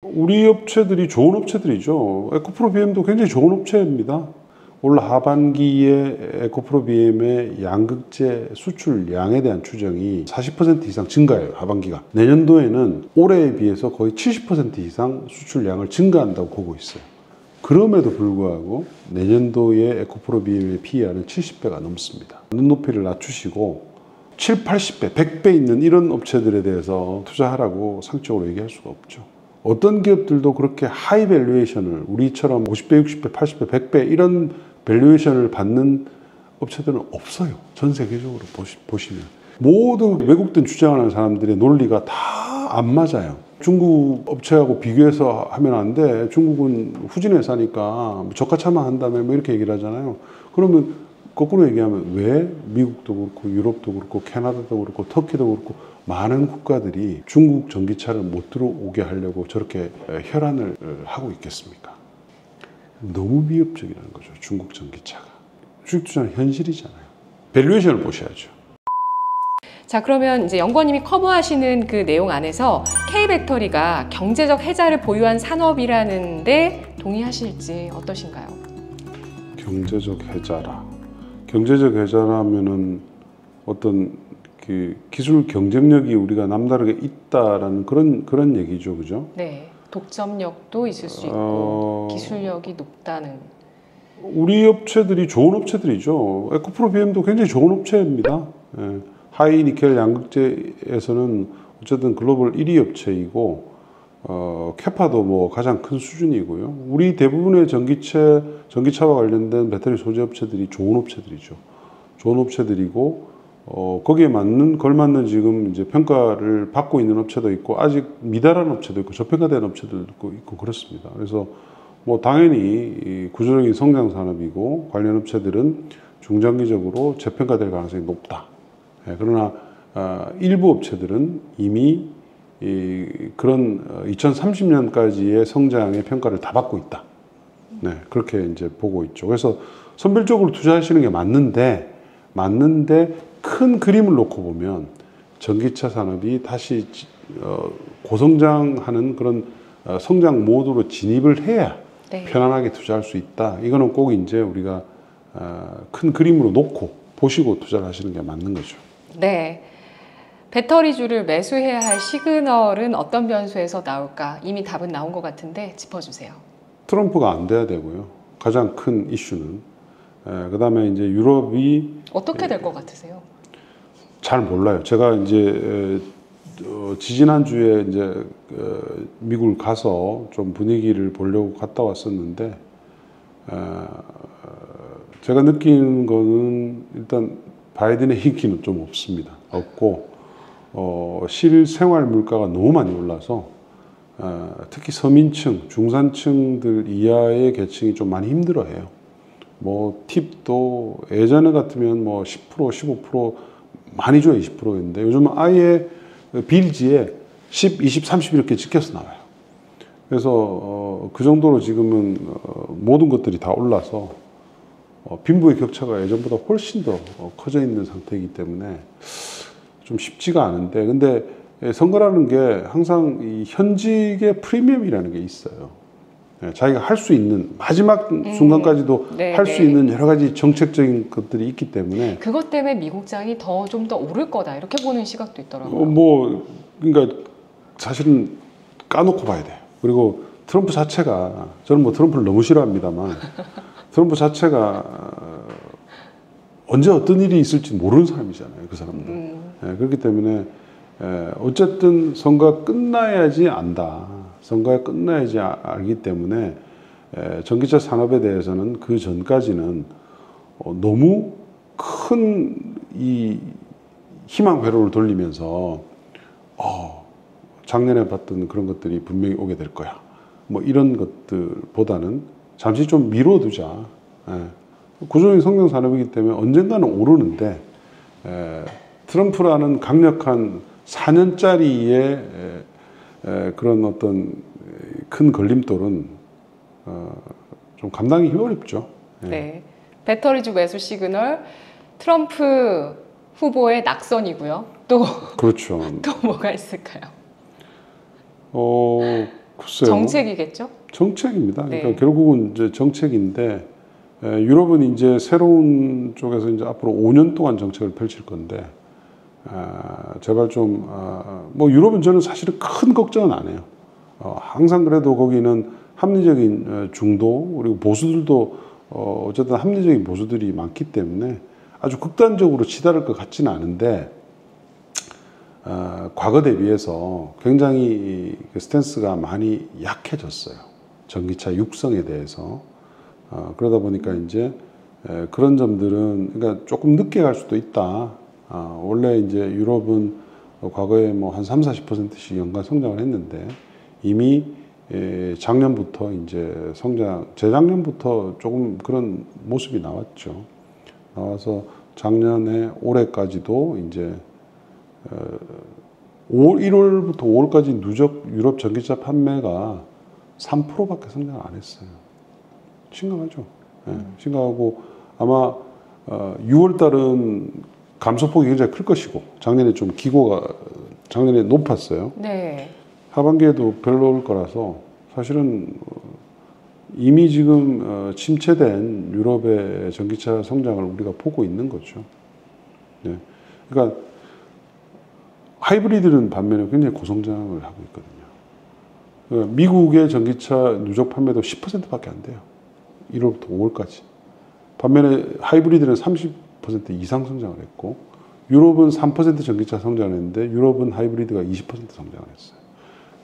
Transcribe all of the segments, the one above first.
우리 업체들이 좋은 업체들이죠. 에코프로 BM도 굉장히 좋은 업체입니다. 올 하반기에 에코프로 BM의 양극재 수출량에 대한 추정이 40% 이상 증가해요. 하반기가. 내년도에는 올해에 비해서 거의 70% 이상 수출량을 증가한다고 보고 있어요. 그럼에도 불구하고 내년도에 에코프로 BM의 PER은 70배가 넘습니다. 눈높이를 낮추시고 7, 80배, 100배 있는 이런 업체들에 대해서 투자하라고 상적으로 얘기할 수가 없죠. 어떤 기업들도 그렇게 하이 밸류에이션을 우리처럼 50배, 60배, 80배, 100배 이런 밸류에이션을 받는 업체들은 없어요. 전 세계적으로 보시면. 모두 외국든 주장하는 사람들의 논리가 다 안 맞아요. 중국 업체하고 비교해서 하면 안 돼. 중국은 후진에 사니까 저가차만 한다며 뭐 이렇게 얘기를 하잖아요. 그러면 거꾸로 얘기하면 왜 미국도 그렇고 유럽도 그렇고 캐나다도 그렇고 터키도 그렇고 많은 국가들이 중국 전기차를 못 들어오게 하려고 저렇게 혈안을 하고 있겠습니까? 너무 위협적이라는 거죠. 중국 전기차가. 수익 투자는 현실이잖아요. 밸류에이션을 보셔야죠. 자, 그러면 이제 연구원님이 커버하시는 그 내용 안에서 K배터리가 경제적 혜자를 보유한 산업이라는데 동의하실지 어떠신가요? 경제적 혜자라. 경제적 혜자라면은 어떤 그 기술 경쟁력이 우리가 남다르게 있다라는 그런 얘기죠, 그죠? 네, 독점력도 있을 수 있고 기술력이 높다는. 우리 업체들이 좋은 업체들이죠. 에코프로 BM도 굉장히 좋은 업체입니다. 예. 하이 니켈 양극재에서는 어쨌든 글로벌 1위 업체이고 캐파도 뭐 가장 큰 수준이고요. 우리 대부분의 전기차와 관련된 배터리 소재 업체들이 좋은 업체들이죠. 좋은 업체들이고 거기에 걸맞는 지금 이제 평가를 받고 있는 업체도 있고 아직 미달한 업체도 있고 저평가된 업체들도 있고 그렇습니다. 그래서 뭐 당연히 구조적인 성장 산업이고 관련 업체들은 중장기적으로 저평가될 가능성이 높다. 그러나 일부 업체들은 이미 그런 2030년까지의 성장의 평가를 다 받고 있다. 네, 그렇게 이제 보고 있죠. 그래서 선별적으로 투자하시는 게 맞는데 큰 그림을 놓고 보면 전기차 산업이 다시 고성장하는 그런 성장 모드로 진입을 해야 네. 편안하게 투자할 수 있다. 이거는 꼭 이제 우리가 큰 그림으로 놓고 보시고 투자를 하시는 게 맞는 거죠. 네. 배터리주를 매수해야 할 시그널은 어떤 변수에서 나올까? 이미 답은 나온 것 같은데 짚어주세요. 트럼프가 안 돼야 되고요. 가장 큰 이슈는. 그 다음에 이제 유럽이. 어떻게 될 것 같으세요? 잘 몰라요. 제가 이제 지지난주에 이제 미국을 가서 좀 분위기를 보려고 갔다 왔었는데, 제가 느끼는 거는 일단 바이든의 인기는 좀 없고, 실생활 물가가 너무 많이 올라서, 특히 서민층, 중산층들 이하의 계층이 좀 많이 힘들어해요. 뭐 팁도 예전에 같으면 뭐 10%, 15% 많이 줘요. 20%인데 요즘은 아예 빌지에 10, 20, 30 이렇게 찍혀서 나와요. 그래서 그 정도로 지금은 모든 것들이 다 올라서 빈부의 격차가 예전보다 훨씬 더 커져 있는 상태이기 때문에 좀 쉽지가 않은데, 근데 선거라는 게 항상 이 현직의 프리미엄이라는 게 있어요. 자기가 할 수 있는 마지막 순간까지도 할 수 있는 여러 가지 정책적인 것들이 있기 때문에 그것 때문에 미국장이 좀 더 오를 거다 이렇게 보는 시각도 있더라고요. 그러니까 사실은 까놓고 봐야 돼요. 그리고 트럼프 자체가, 저는 뭐 트럼프를 너무 싫어합니다만 트럼프 자체가 언제 어떤 일이 있을지 모르는 사람이잖아요. 그 사람도. 그렇기 때문에 어쨌든 선거가 끝나야지 안다. 선거가 끝나야지 알기 때문에 전기차 산업에 대해서는 그 전까지는 너무 큰 이 희망 회로를 돌리면서 작년에 봤던 그런 것들이 분명히 오게 될 거야. 뭐 이런 것들보다는 잠시 좀 미뤄두자. 구조적인 성장 산업이기 때문에 언젠가는 오르는데 트럼프라는 강력한 4년짜리의 그런 어떤 큰 걸림돌은 좀 감당이 어렵죠. 네, 배터리주 매수 시그널, 트럼프 후보의 낙선이고요. 또 그렇죠. 또 뭐가 있을까요? 글쎄요. 정책이겠죠? 정책입니다. 네. 그러니까 결국은 이제 정책인데 유럽은 이제 새로운 쪽에서 이제 앞으로 5년 동안 정책을 펼칠 건데 제발 좀 뭐 유럽은 저는 사실은 큰 걱정은 안 해요. 항상 그래도 거기는 합리적인 중도 그리고 보수들도 어쨌든 합리적인 보수들이 많기 때문에 아주 극단적으로 치달을 것 같지는 않은데 과거 대비해서 굉장히 그 스탠스가 많이 약해졌어요. 전기차 육성에 대해서. 그러다 보니까 이제 그런 점들은 그러니까 조금 늦게 갈 수도 있다. 원래 이제 유럽은 과거에 뭐 한 30-40%씩 연간 성장을 했는데 이미 작년부터 이제 재작년부터 조금 그런 모습이 나왔죠. 나와서 작년에 올해까지도 이제 1월부터 5월까지 누적 유럽 전기차 판매가 3%밖에 성장 안 했어요. 심각하죠. 네, 심각하고 아마 6월 달은 감소폭이 굉장히 클 것이고 작년에 좀 기고가 작년에 높았어요. 네. 하반기에도 별로일 거라서 사실은 이미 지금 침체된 유럽의 전기차 성장을 우리가 보고 있는 거죠. 네. 그러니까 하이브리드는 반면에 굉장히 고성장을 하고 있거든요. 그러니까 미국의 전기차 누적 판매도 10%밖에 안 돼요. 1월부터 5월까지. 반면에 하이브리드는 30% 이상 성장을 했고 유럽은 3% 전기차 성장을 했는데 유럽은 하이브리드가 20% 성장을 했어요.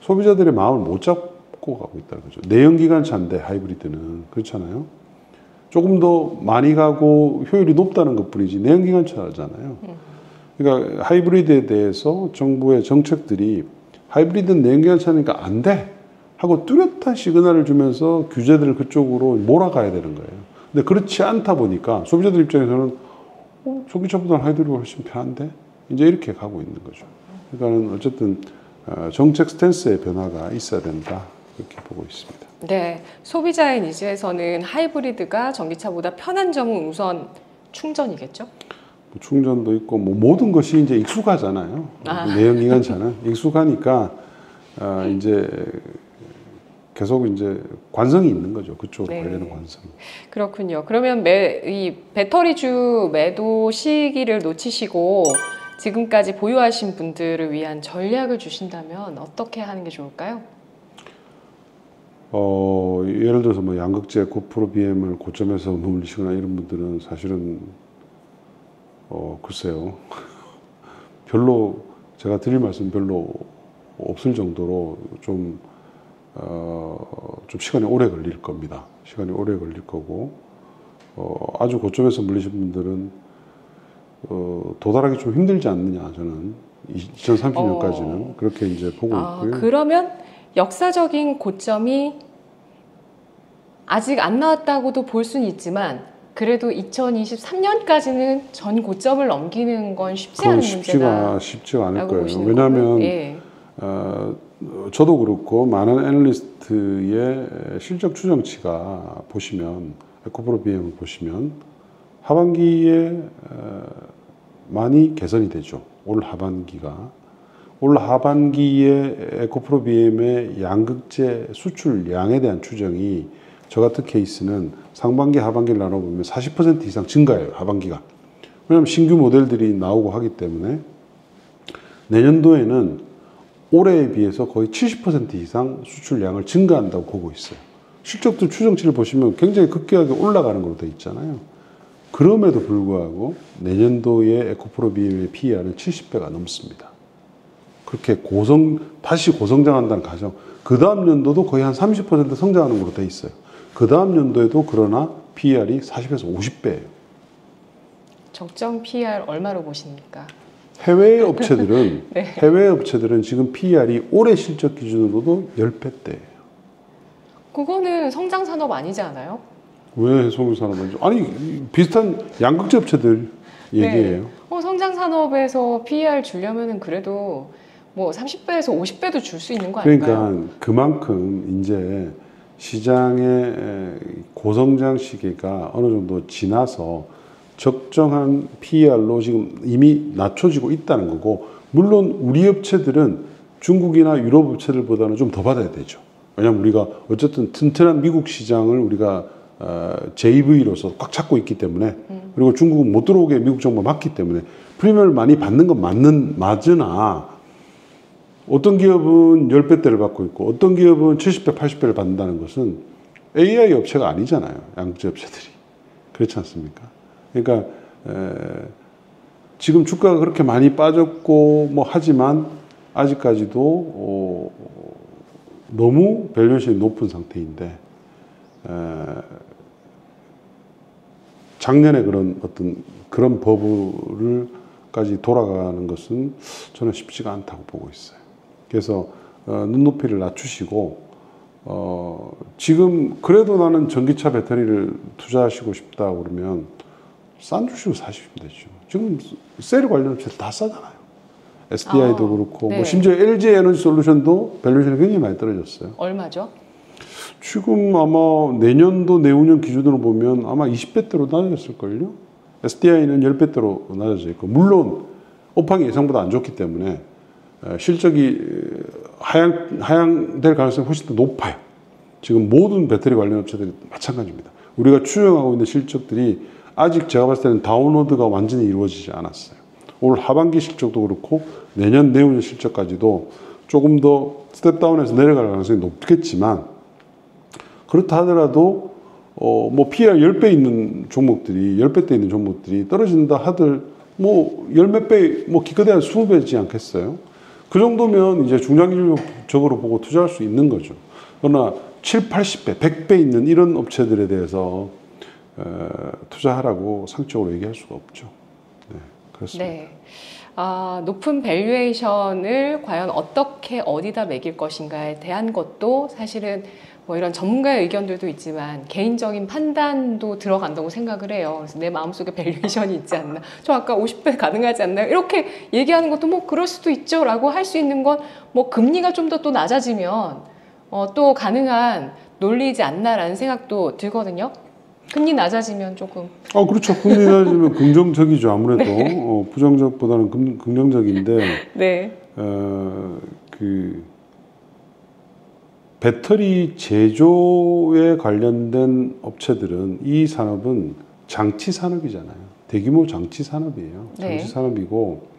소비자들의 마음을 못 잡고 가고 있다는 거죠. 내연기관차인데 하이브리드는 그렇잖아요. 조금 더 많이 가고 효율이 높다는 것뿐이지 내연기관차잖아요. 그러니까 하이브리드에 대해서 정부의 정책들이 하이브리드는 내연기관차니까 안 돼 하고 뚜렷한 시그널을 주면서 규제들을 그쪽으로 몰아가야 되는 거예요. 근데 그렇지 않다 보니까 소비자들 입장에서는 전기차보다는 하이브리드가 훨씬 편한데 이제 이렇게 가고 있는 거죠. 그러니까는 어쨌든 정책 스탠스의 변화가 있어야 된다 그렇게 보고 있습니다. 네, 소비자의 니즈에서는 하이브리드가 전기차보다 편한 점은 우선 충전이겠죠? 뭐 충전도 있고 뭐 모든 것이 이제 익숙하잖아요. 내연기관차는 익숙하니까 이제 계속 이제 관성이 있는 거죠. 그쪽으로 네. 가려는 관성이. 그렇군요. 그러면 이 배터리주 매도 시기를 놓치시고 지금까지 보유하신 분들을 위한 전략을 주신다면 어떻게 하는 게 좋을까요? 예를 들어서 뭐 양극재 9% BM을 고점에서 머물리시거나 이런 분들은 사실은 글쎄요. 별로 제가 드릴 말씀 별로 없을 정도로 좀 시간이 오래 걸릴 겁니다. 시간이 오래 걸릴 거고 아주 고점에서 물리신 분들은 도달하기 좀 힘들지 않느냐 저는 2030년까지는 그렇게 이제 보고 있고요. 그러면 역사적인 고점이 아직 안 나왔다고도 볼 수는 있지만 그래도 2023년까지는 전 고점을 넘기는 건 쉽지 않은 문제다. 쉽지가 않을 거예요. 왜냐하면 예. 저도 그렇고 많은 애널리스트의 실적 추정치가 보시면 에코프로 BM을 보시면 하반기에 많이 개선이 되죠. 올 하반기에 에코프로 BM의 양극재 수출량에 대한 추정이 저 같은 케이스는 상반기 하반기를 나눠보면 40% 이상 증가해요. 하반기가. 왜냐하면 신규 모델들이 나오고 하기 때문에 내년도에는 올해에 비해서 거의 70% 이상 수출량을 증가한다고 보고 있어요. 실적들 추정치를 보시면 굉장히 급격하게 올라가는 걸로 되어 있잖아요. 그럼에도 불구하고 내년도에 에코프로 BM의 PER은 70배가 넘습니다. 그렇게 다시 고성장한다는 가정. 그 다음 연도도 거의 한 30% 성장하는 걸로 되어 있어요. 그 다음 연도에도 그러나 PER이 40에서 50배예요. 적정 PER 얼마로 보십니까? 해외 업체들은 네. 해외 업체들은 지금 PER이 올해 실적 기준으로도 10배대예요. 그거는 성장 산업 아니지 않아요? 왜 성장산업이죠? 아니 비슷한 양극재 업체들 얘기예요. 네. 성장 산업에서 PER 주려면은 그래도 뭐 30배에서 50배도 줄 수 있는 거 아닌가요? 그러니까 그만큼 이제 시장의 고성장 시기가 어느 정도 지나서 적정한 PER로 지금 이미 낮춰지고 있다는 거고, 물론 우리 업체들은 중국이나 유럽 업체들보다는 좀 더 받아야 되죠. 왜냐하면 우리가 어쨌든 튼튼한 미국 시장을 우리가 JV로서 꽉 잡고 있기 때문에 그리고 중국은 못 들어오게 미국 정부가 막기 때문에 프리미엄을 많이 받는 건 맞으나 어떤 기업은 10배대를 받고 있고 어떤 기업은 70배, 80배를 받는다는 것은 AI 업체가 아니잖아요. 양극재 업체들이. 그렇지 않습니까? 그러니까 지금 주가가 그렇게 많이 빠졌고 뭐 하지만 아직까지도 너무 밸류에이션이 높은 상태인데 작년에 그런 버블을까지 돌아가는 것은 저는 쉽지가 않다고 보고 있어요. 그래서 눈높이를 낮추시고 지금 그래도 나는 전기차 배터리를 투자하시고 싶다 그러면 싼 주식을 사시면 되죠. 지금 셀 관련 업체 다 싸잖아요. SDI도 그렇고 네. 뭐 심지어 LG 에너지 솔루션도 밸류에이션이 굉장히 많이 떨어졌어요. 얼마죠? 지금 아마 내년도 내후년 기준으로 보면 아마 20배대로 낮아졌을걸요. SDI는 10배대로 낮아져 있고 물론 업황이 예상보다 안 좋기 때문에 실적이 하향될 가능성이 훨씬 더 높아요. 지금 모든 배터리 관련 업체들이 마찬가지입니다. 우리가 추정하고 있는 실적들이 아직 제가 봤을 때는 다운로드가 완전히 이루어지지 않았어요. 올 하반기 실적도 그렇고 내년 내후년 실적까지도 조금 더 스텝다운해서 내려갈 가능성이 높겠지만 그렇다 하더라도 뭐 PR 10배 있는 종목들이 10배대 있는 종목들이 떨어진다 하들 뭐 열 몇 배 뭐 기껏해야 20배지 않겠어요? 그 정도면 이제 중장기적으로 보고 투자할 수 있는 거죠. 그러나 7, 80배, 100배 있는 이런 업체들에 대해서 투자하라고 상적으로 얘기할 수가 없죠. 네, 그렇습니다. 네. 높은 밸류에이션을 과연 어떻게 어디다 매길 것인가에 대한 것도 사실은 뭐 이런 전문가의 의견들도 있지만 개인적인 판단도 들어간다고 생각을 해요. 그래서 내 마음속에 밸류에이션이 있지 않나. 저 아까 50배 가능하지 않나요? 이렇게 얘기하는 것도 뭐 그럴 수도 있죠 라고 할 수 있는 건 뭐 금리가 좀 더 또 낮아지면 또 가능한 논리이지 않나라는 생각도 들거든요. 금리 낮아지면 조금. 그렇죠. 금리 낮아지면 긍정적이죠. 아무래도 네. 부정적보다는 긍정적인데 네. 배터리 제조에 관련된 업체들은 이 산업은 장치 산업이잖아요. 대규모 장치 산업이에요. 네. 장치 산업이고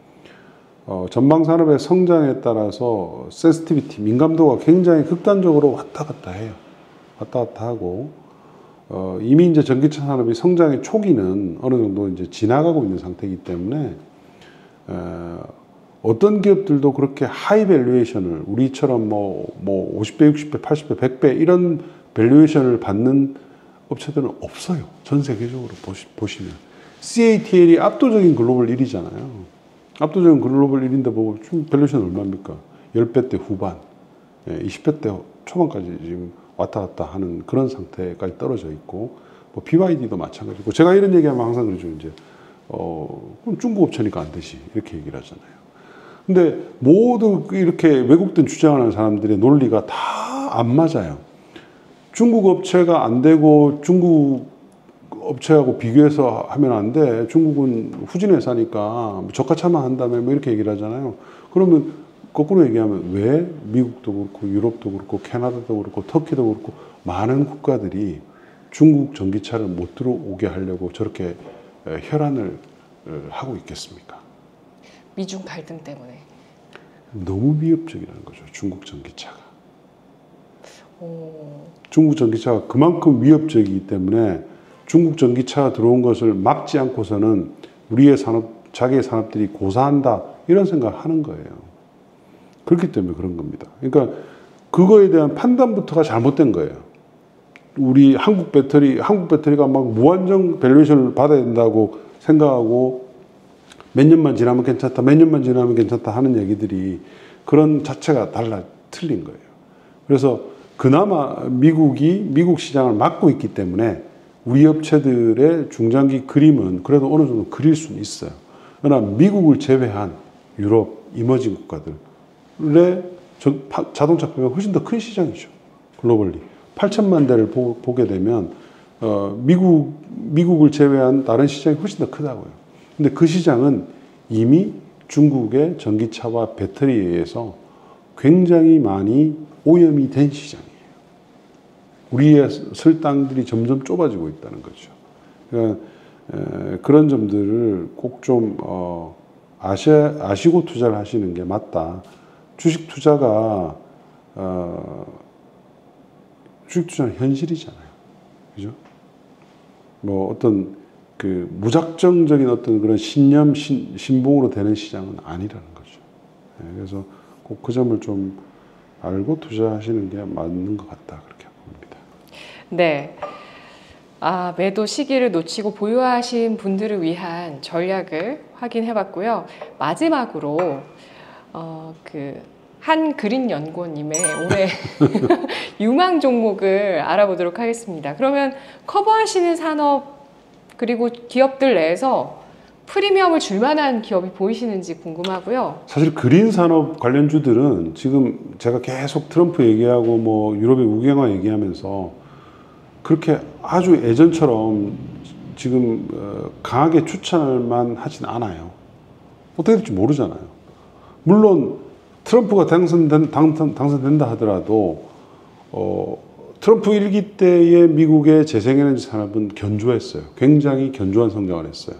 전방 산업의 성장에 따라서 센시티비티, 민감도가 굉장히 극단적으로 왔다 갔다 해요. 왔다 갔다 하고 이미 이제 전기차 산업이 성장의 초기는 어느 정도 이제 지나가고 있는 상태이기 때문에 어떤 기업들도 그렇게 하이 밸류에이션을 우리처럼 뭐 50배, 60배, 80배, 100배 이런 밸류에이션을 받는 업체들은 없어요. 전 세계적으로 보시면 CATL이 압도적인 글로벌 1위잖아요. 압도적인 글로벌 1위인데 뭐 밸류에이션 얼마입니까? 10배대 후반, 20배대 초반까지 지금 왔다 갔다 하는 그런 상태까지 떨어져 있고 뭐 BYD도 마찬가지고 제가 이런 얘기하면 항상 그러죠. 이제 그럼 중국 업체니까 안 되지 이렇게 얘기를 하잖아요. 근데 모두 이렇게 왜곡된 주장하는 사람들의 논리가 다 안 맞아요. 중국 업체가 안 되고 중국 업체하고 비교해서 하면 안 돼. 중국은 후진 회사니까 저가차만 한다며 뭐 이렇게 얘기를 하잖아요. 그러면 거꾸로 얘기하면 왜 미국도 그렇고 유럽도 그렇고 캐나다도 그렇고 터키도 그렇고 많은 국가들이 중국 전기차를 못 들어오게 하려고 저렇게 혈안을 하고 있겠습니까? 미중 갈등 때문에. 너무 위협적이라는 거죠. 중국 전기차가. 중국 전기차가 그만큼 위협적이기 때문에 중국 전기차가 들어온 것을 막지 않고서는 우리의 산업, 자기의 산업들이 고사한다 이런 생각을 하는 거예요. 그렇기 때문에 그런 겁니다. 그러니까 그거에 대한 판단부터가 잘못된 거예요. 우리 한국 배터리가 막 무한정 밸류에이션을 받아야 된다고 생각하고 몇 년만 지나면 괜찮다, 몇 년만 지나면 괜찮다 하는 얘기들이 그런 자체가 틀린 거예요. 그래서 그나마 미국 시장을 막고 있기 때문에 우리 업체들의 중장기 그림은 그래도 어느 정도 그릴 수는 있어요. 그러나 미국을 제외한 유럽, 이머징 국가들의 자동차 판매가 훨씬 더 큰 시장이죠. 글로벌리. 8천만 대를 보게 되면 미국을 제외한 다른 시장이 훨씬 더 크다고요. 근데 그 시장은 이미 중국의 전기차와 배터리에 의해서 굉장히 많이 오염이 된 시장이에요. 우리의 설 땅들이 점점 좁아지고 있다는 거죠. 그러니까 그런 점들을 꼭 좀 아시고 투자를 하시는 게 맞다. 주식 투자가 주식 투자는 현실이잖아요. 그죠? 뭐 어떤 그 무작정적인 어떤 그런 신념, 신봉으로 되는 시장은 아니라는 거죠. 그래서 꼭 그 점을 좀 알고 투자하시는 게 맞는 것 같다. 그렇게 봅니다. 네. 매도 시기를 놓치고 보유하신 분들을 위한 전략을 확인해 봤고요. 마지막으로, 한그린연구원님의 올해 유망 종목을 알아보도록 하겠습니다. 그러면 커버하시는 산업 그리고 기업들 내에서 프리미엄을 줄 만한 기업이 보이시는지 궁금하고요. 사실 그린 산업 관련주들은 지금 제가 계속 트럼프 얘기하고 뭐 유럽의 우경화 얘기하면서 그렇게 아주 예전처럼 지금 강하게 추천할 만하진 않아요. 어떻게 될지 모르잖아요. 물론 트럼프가 당선된다 하더라도 트럼프 1기 때의 미국의 재생에너지 산업은 견조했어요. 굉장히 견조한 성장을 했어요.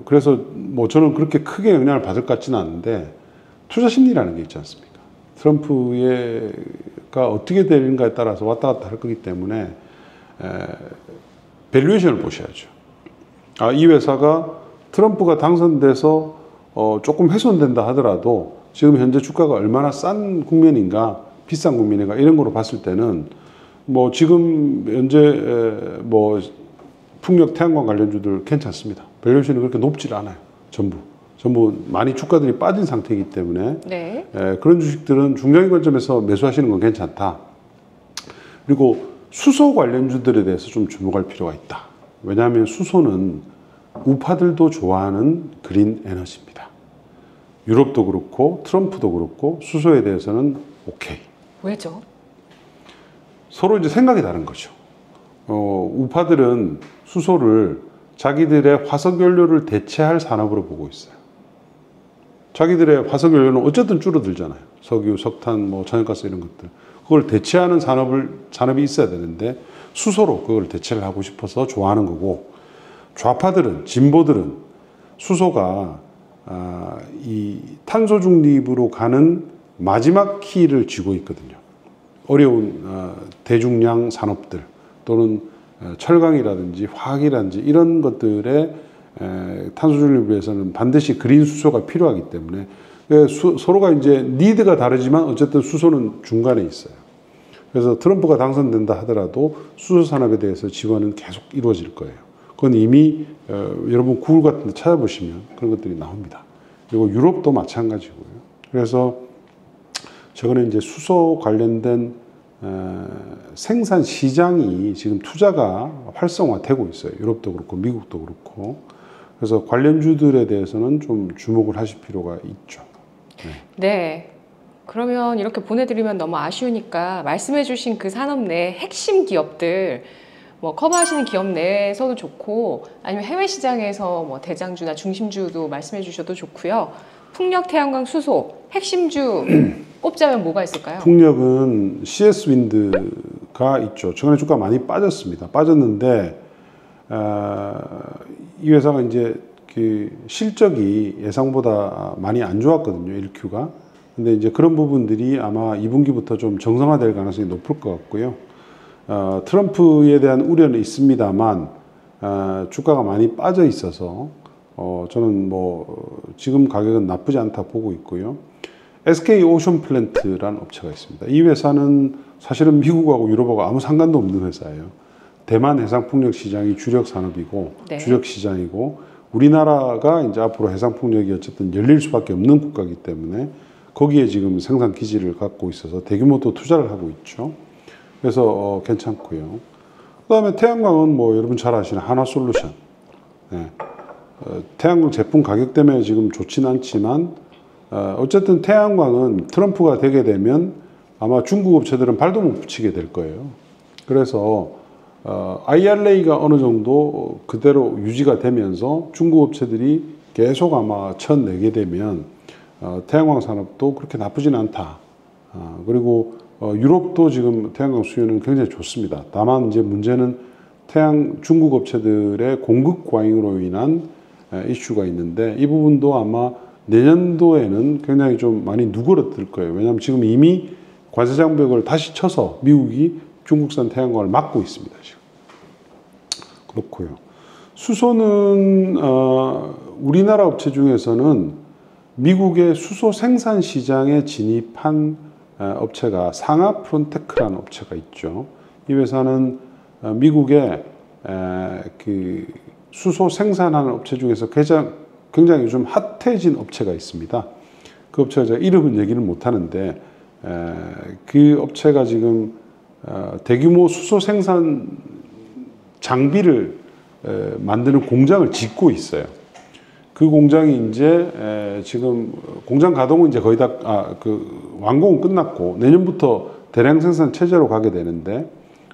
그래서 뭐 저는 그렇게 크게 영향을 받을 것 같지는 않은데 투자 심리라는 게 있지 않습니까? 트럼프가 어떻게 되는가에 따라서 왔다 갔다 할 거기 때문에 밸류에이션을 보셔야죠. 이 회사가 트럼프가 당선돼서 조금 훼손된다 하더라도 지금 현재 주가가 얼마나 싼 국면인가 비싼 국면인가 이런 거로 봤을 때는 뭐 지금 현재 뭐 풍력 태양광 관련주들 괜찮습니다. 밸류에이션이 그렇게 높지 않아요. 전부 많이 주가들이 빠진 상태이기 때문에 네. 그런 주식들은 중장기 관점에서 매수하시는 건 괜찮다. 그리고 수소 관련주들에 대해서 좀 주목할 필요가 있다. 왜냐하면 수소는 우파들도 좋아하는 그린 에너지입니다. 유럽도 그렇고 트럼프도 그렇고 수소에 대해서는 오케이. 왜죠? 서로 이제 생각이 다른 거죠. 우파들은 수소를 자기들의 화석연료를 대체할 산업으로 보고 있어요. 자기들의 화석연료는 어쨌든 줄어들잖아요. 석유, 석탄, 뭐 천연가스 이런 것들. 그걸 대체하는 산업이 있어야 되는데 수소로 그걸 대체를 하고 싶어서 좋아하는 거고, 좌파들은, 진보들은 수소가 이 탄소 중립으로 가는 마지막 키를 쥐고 있거든요. 어려운 대중량 산업들 또는 철강이라든지 화학이라든지 이런 것들의 탄소 중립을 위해서는 반드시 그린 수소가 필요하기 때문에 서로가 이제 니드가 다르지만 어쨌든 수소는 중간에 있어요. 그래서 트럼프가 당선된다 하더라도 수소 산업에 대해서 지원은 계속 이루어질 거예요. 그건 이미 여러분 구글 같은 데 찾아보시면 그런 것들이 나옵니다. 그리고 유럽도 마찬가지고요. 그래서 최근에 이제 수소 관련된 생산 시장이 지금 투자가 활성화되고 있어요. 유럽도 그렇고 미국도 그렇고. 그래서 관련주들에 대해서는 좀 주목을 하실 필요가 있죠. 네. 그러면 이렇게 보내드리면 너무 아쉬우니까 말씀해주신 그 산업 내 핵심 기업들 뭐 커버하시는 기업 내에서도 좋고 아니면 해외 시장에서 뭐 대장주나 중심주도 말씀해 주셔도 좋고요. 풍력, 태양광, 수소 핵심주 꼽자면 뭐가 있을까요? 풍력은 CS 윈드가 있죠. 최근에 주가 많이 빠졌습니다. 빠졌는데 이 회사가 이제 그 실적이 예상보다 많이 안 좋았거든요. 1Q가. 근데 이제 그런 부분들이 아마 2분기부터 좀 정상화될 가능성이 높을 것 같고요. 트럼프에 대한 우려는 있습니다만 주가가 많이 빠져 있어서 저는 뭐 지금 가격은 나쁘지 않다 보고 있고요. SK 오션 플랜트라는 업체가 있습니다. 이 회사는 사실은 미국하고 유럽하고 아무 상관도 없는 회사예요. 대만 해상풍력 시장이 주력 산업이고 네. 주력 시장이고 우리나라가 이제 앞으로 해상풍력이 어쨌든 열릴 수밖에 없는 국가이기 때문에 거기에 지금 생산 기지를 갖고 있어서 대규모 또 투자를 하고 있죠. 그래서 괜찮고요. 그다음에 태양광은 뭐 여러분 잘 아시는 한화솔루션. 네. 태양광 제품 가격 때문에 지금 좋지는 않지만 어쨌든 태양광은 트럼프가 되게 되면 아마 중국 업체들은 발도 못 붙이게 될 거예요. 그래서 IRA가 어느 정도 그대로 유지가 되면서 중국 업체들이 계속 아마 쳐내게 되면 태양광 산업도 그렇게 나쁘진 않다. 그리고 유럽도 지금 태양광 수요는 굉장히 좋습니다. 다만 이제 문제는 중국 업체들의 공급 과잉으로 인한 이슈가 있는데 이 부분도 아마 내년도에는 굉장히 좀 많이 누그러들 거예요. 왜냐하면 지금 이미 관세 장벽을 다시 쳐서 미국이 중국산 태양광을 막고 있습니다. 지금. 그렇고요. 수소는 우리나라 업체 중에서는 미국의 수소 생산 시장에 진입한 업체가 상하 프론테크라는 업체가 있죠. 이 회사는 미국의 그 수소 생산하는 업체 중에서 굉장히 좀 핫해진 업체가 있습니다. 그 업체가 제가 이름은 얘기를 못 하는데 그 업체가 지금 대규모 수소 생산 장비를 만드는 공장을 짓고 있어요. 그 공장이 이제 지금 공장 가동은 이제 거의 다 완공은 끝났고 내년부터 대량 생산 체제로 가게 되는데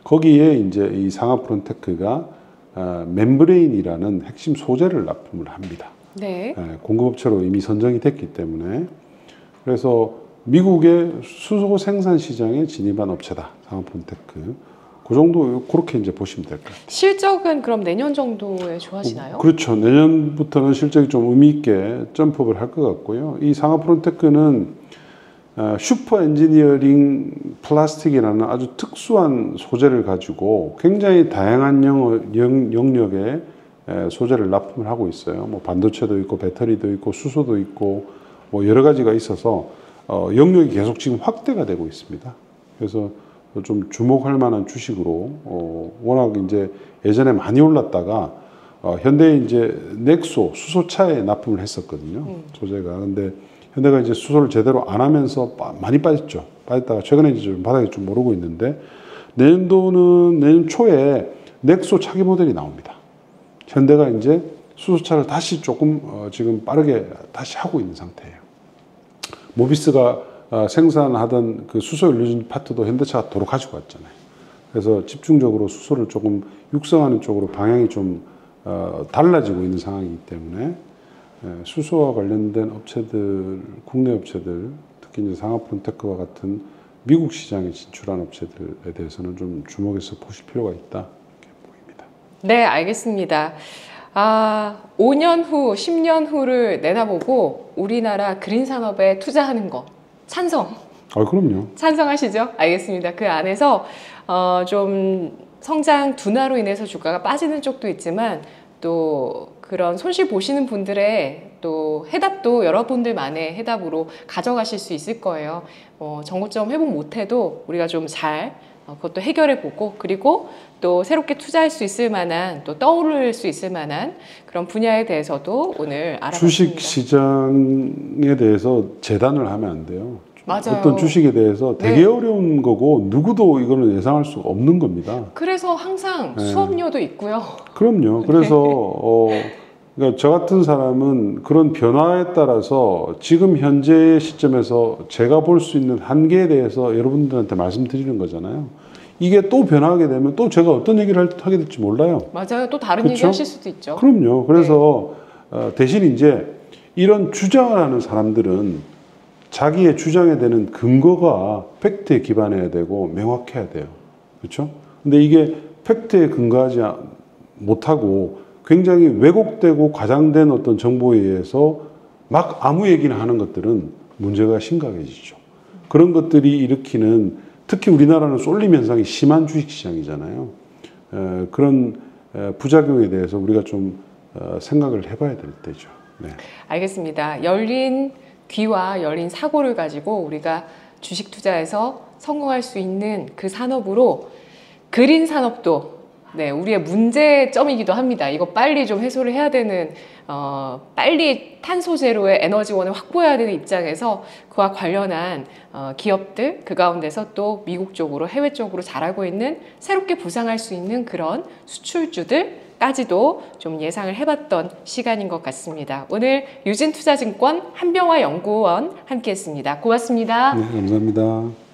거기에 이제 이 상하 프론테크가 멤브레인이라는 핵심 소재를 납품을 합니다. 네. 공급업체로 이미 선정이 됐기 때문에 그래서 미국의 수소 생산 시장에 진입한 업체다. 상하 프론테크. 그 정도 그렇게 이제 보시면 될 것 같아요. 실적은 그럼 내년 정도에 좋아지나요? 그렇죠. 내년부터는 실적이 좀 의미 있게 점프업을 할 것 같고요. 이 상하 프론테크는 슈퍼 엔지니어링 플라스틱이라는 아주 특수한 소재를 가지고 굉장히 다양한 영역의 소재를 납품을 하고 있어요. 뭐 반도체도 있고 배터리도 있고 수소도 있고 뭐 여러 가지가 있어서 영역이 계속 지금 확대가 되고 있습니다. 그래서 좀 주목할 만한 주식으로 워낙 이제 예전에 많이 올랐다가 현대에 이제 넥소 수소차에 납품을 했었거든요. 소재가. 근데 현대가 이제 수소를 제대로 안 하면서 많이 빠졌죠. 빠졌다가 최근에 이제 좀 바닥에 좀 오르고 있는데 내년 초에 넥소 차기 모델이 나옵니다. 현대가 이제 수소차를 다시 조금 지금 빠르게 다시 하고 있는 상태예요. 모비스가 생산하던 그 수소 연료진 파트도 현대차가 도로 가지고 왔잖아요. 그래서 집중적으로 수소를 조금 육성하는 쪽으로 방향이 좀 달라지고 있는 상황이기 때문에 수소와 관련된 업체들, 국내 업체들, 특히 이제 상하 프론테크와 같은 미국 시장에 진출한 업체들에 대해서는 좀 주목해서 보실 필요가 있다 이렇게 보입니다. 네, 알겠습니다. 5년 후, 10년 후를 내다보고 우리나라 그린 산업에 투자하는 거 찬성. 그럼요. 찬성하시죠? 알겠습니다. 그 안에서 좀 성장 둔화로 인해서 주가가 빠지는 쪽도 있지만 또 그런 손실 보시는 분들의 또 해답도 여러분들만의 해답으로 가져가실 수 있을 거예요. 정고점 회복 못해도 우리가 좀 잘 그것도 해결해 보고 그리고 또 새롭게 투자할 수 있을 만한 또 떠오를 수 있을 만한 그런 분야에 대해서도 오늘 알아봤습니다. 주식 시장에 대해서 재단을 하면 안 돼요. 맞아요. 어떤 주식에 대해서 되게 어려운 거고 누구도 이거는 예상할 수가 없는 겁니다. 그래서 항상 수업료도 있고요. 그럼요. 그래서 그러니까 저 같은 사람은 그런 변화에 따라서 지금 현재 시점에서 제가 볼 수 있는 한계에 대해서 여러분들한테 말씀드리는 거잖아요. 이게 또 변화하게 되면 또 제가 어떤 얘기를 하게 될지 몰라요. 맞아요. 또 다른 그쵸? 얘기 하실 수도 있죠. 그럼요. 그래서 대신 이제 이런 주장을 하는 사람들은 자기의 주장에 대한 근거가 팩트에 기반해야 되고 명확해야 돼요. 그렇죠? 근데 이게 팩트에 근거하지 못하고 굉장히 왜곡되고 과장된 어떤 정보에 의해서 막 아무 얘기나 하는 것들은 문제가 심각해지죠. 그런 것들이 일으키는 특히 우리나라는 쏠림 현상이 심한 주식시장이잖아요. 그런 부작용에 대해서 우리가 좀 생각을 해봐야 될 때죠. 네. 알겠습니다. 열린 귀와 열린 사고를 가지고 우리가 주식 투자에서 성공할 수 있는 그 산업으로 그린 산업도 우리의 문제점이기도 합니다. 이거 빨리 좀 해소를 해야 되는 빨리 탄소 제로의 에너지원을 확보해야 되는 입장에서 그와 관련한 기업들 그 가운데서 또 미국 쪽으로 해외 쪽으로 잘하고 있는 새롭게 부상할 수 있는 그런 수출주들까지도 좀 예상을 해봤던 시간인 것 같습니다. 오늘 유진투자증권 한병화 연구원 함께했습니다. 고맙습니다. 네, 감사합니다.